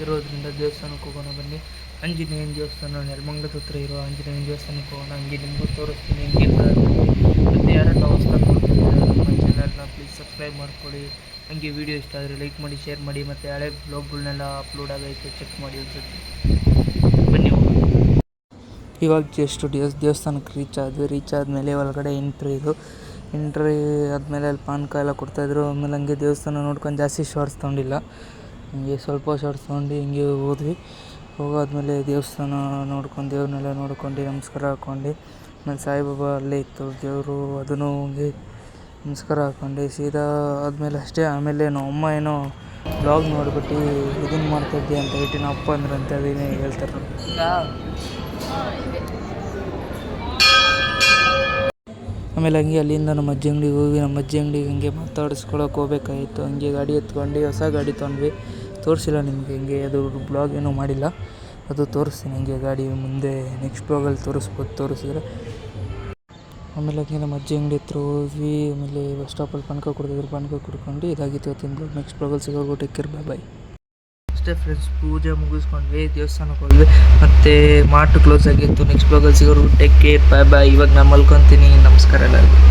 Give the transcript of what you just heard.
ಇರೋದ್ರಿಂದ ದೇವಸ್ಥಾನಕ್ಕೆ ಹೋಗೋಣ ಬನ್ನಿ. ಆಂಜನೇಯನ ದೇವಸ್ಥಾನ ನೆಲಮಂಗಲದ ಹತ್ರ ಇರೋ ಆಂಜನೇಯನ ದೇವಸ್ಥಾನಕ್ಕೆ ಹೋಗೋಣ. ಹಂಗೆ ನಿಮಗೂ ತೋರಿಸ್ತೀನಿ ಹೆಂಗೆ ಮತ್ತು ಯಾರೆಲ್ಲ ಹೊಸ್ದಾಗಿ ನೋಡ್ತಿದ್ದಾರೆ ನಮ್ಮ ಚಾನಲ್ನ ಪ್ಲೀಸ್ ಸಬ್ಸ್ಕ್ರೈಬ್ ಮಾಡ್ಕೊಳ್ಳಿ. ಹಂಗೆ ವೀಡಿಯೋ ಇಷ್ಟ ಆದರೆ ಲೈಕ್ ಮಾಡಿ, ಶೇರ್ ಮಾಡಿ, ಮತ್ತು ಹಳೆ ಬ್ಲಾಗ್ಗಳನ್ನೆಲ್ಲ ಅಪ್ಲೋಡ್ ಆಗೈತೆ ಚೆಕ್ ಮಾಡಿ ಅನ್ಸುತ್ತೆ. ಬನ್ನಿ ಹೋಗೋಣ. ಇವಾಗ ಜಸ್ಟ್ ದೇವಸ್ಥಾನಕ್ಕೆ ರೀಚ್ ಆದಮೇಲೆ ಒಳಗಡೆ ಎಂಟ್ರಿ ಆದಮೇಲೆ ಅಲ್ಲಿ ಪಾನಕ ಎಲ್ಲ ಕೊಡ್ತಾಯಿದ್ರು. ಆಮೇಲೆ ಹಂಗೆ ದೇವಸ್ಥಾನ ನೋಡ್ಕೊಂಡು ಜಾಸ್ತಿ ಶಾರ್ಟ್ಸ್ ತೊಗೊಂಡಿಲ್ಲ, ಹಂಗೆ ಸ್ವಲ್ಪ ಶಾರ್ಟ್ಸ್ ತೊಗೊಂಡು ಹಿಂಗೆ ಹೋದ್ವಿ. ಹೋಗಾದ್ಮೇಲೆ ದೇವಸ್ಥಾನ ನೋಡ್ಕೊಂಡು ದೇವ್ರನ್ನೆಲ್ಲ ನೋಡ್ಕೊಂಡು ನಮಸ್ಕಾರ ಹಾಕ್ಕೊಂಡು, ಆಮೇಲೆ ಸಾಯಿಬಾಬಾ ಅಲ್ಲೇ ಇತ್ತು ದೇವರು, ಅದನ್ನು ಹಂಗೆ ನಮಸ್ಕಾರ ಹಾಕ್ಕೊಂಡು ಸೀದಾ ಆದಮೇಲೆ ಅಷ್ಟೇ. ಆಮೇಲೆ ನಮ್ಮ ಅಮ್ಮ ಏನೋ ಬ್ಲಾಗ್ ನೋಡ್ಬಿಟ್ಟು ಇದನ್ನು ಮಾಡ್ತಾಯಿದ್ದೆ ಅಂತ ಹೇಳ್ಬಿಟ್ಟು ನಮ್ಮ ಅಪ್ಪ ಅಂದ್ರಂತೆ, ಅದೇನೇ ಹೇಳ್ತಾರೆ. ಆಮೇಲೆ ಹಂಗೆ ಅಲ್ಲಿಂದ ನಮ್ಮ ಅಜ್ಜಿ ಅಂಗಡಿಗೆ ಹೋಗಿ ನಮ್ಮ ಅಜ್ಜಿ ಅಂಗಡಿಗೆ ಹಂಗೆ ಮಾತಾಡಿಸ್ಕೊಳಕ್ಕೆ ಹೋಗ್ಬೇಕಾಗಿತ್ತು. ಹಂಗೆ ಗಾಡಿ ಎತ್ಕೊಂಡು ಹೊಸ ಗಾಡಿ ತೊಗೊಂಡ್ವಿ. ತೋರಿಸಿಲ್ಲ ನಿಮಗೆ, ಹಿಂಗೆ ಅದು ಬ್ಲಾಗ್ ಏನೂ ಮಾಡಿಲ್ಲ, ಅದು ತೋರಿಸ್ತೀನಿ ಹಂಗೆ ಗಾಡಿ ಮುಂದೆ ನೆಕ್ಸ್ಟ್ ಬ್ಲಾಗಲ್ಲಿ ತೋರಿಸಿದ್ರೆ. ಆಮೇಲೆ ಹಂಗೆ ನಮ್ಮ ಅಜ್ಜಿ ಅಂಗಡಿ ಹತ್ರ ಹೋದ್ವಿ. ಆಮೇಲೆ ಬಸ್ ಸ್ಟಾಪಲ್ಲಿ ಪಾನಕ ಕುಡ್ಕೊಂಡು ಇದಾಗಿತ್ತು ಇವತ್ತಿನ ಬ್ಲಾಗ್. ನೆಕ್ಸ್ಟ್ ಬ್ಲಾಗಲ್ಲಿ ಸಿಗೋರ್ಗು ಟೇಕ್ ಕೇರ್, ಬಾಯ್. ಅಷ್ಟೇ ಫ್ರೆಂಡ್ಸ್, ಪೂಜೆ ಮುಗಿಸ್ಕೊಂಡ್ವಿ, ದೇವಸ್ಥಾನಕ್ಕೆ ಹೋದ್ವಿ, ಮತ್ತು ಮಾರ್ಟ್ ಕ್ಲೋಸ್ ಆಗಿತ್ತು. ನೆಕ್ಸ್ಟ್ ಬ್ಲಾಗಲ್ಲಿ ಸಿಗೋರ್ಗು ಟೇಕ್ ಕೇರ್, ಬಾಯ್. ಇವಾಗ ನಾನು ಮಲ್ಕೊತೀನಿ. ನಮಸ್ಕಾರ ಎಲ್ಲರಿಗೂ.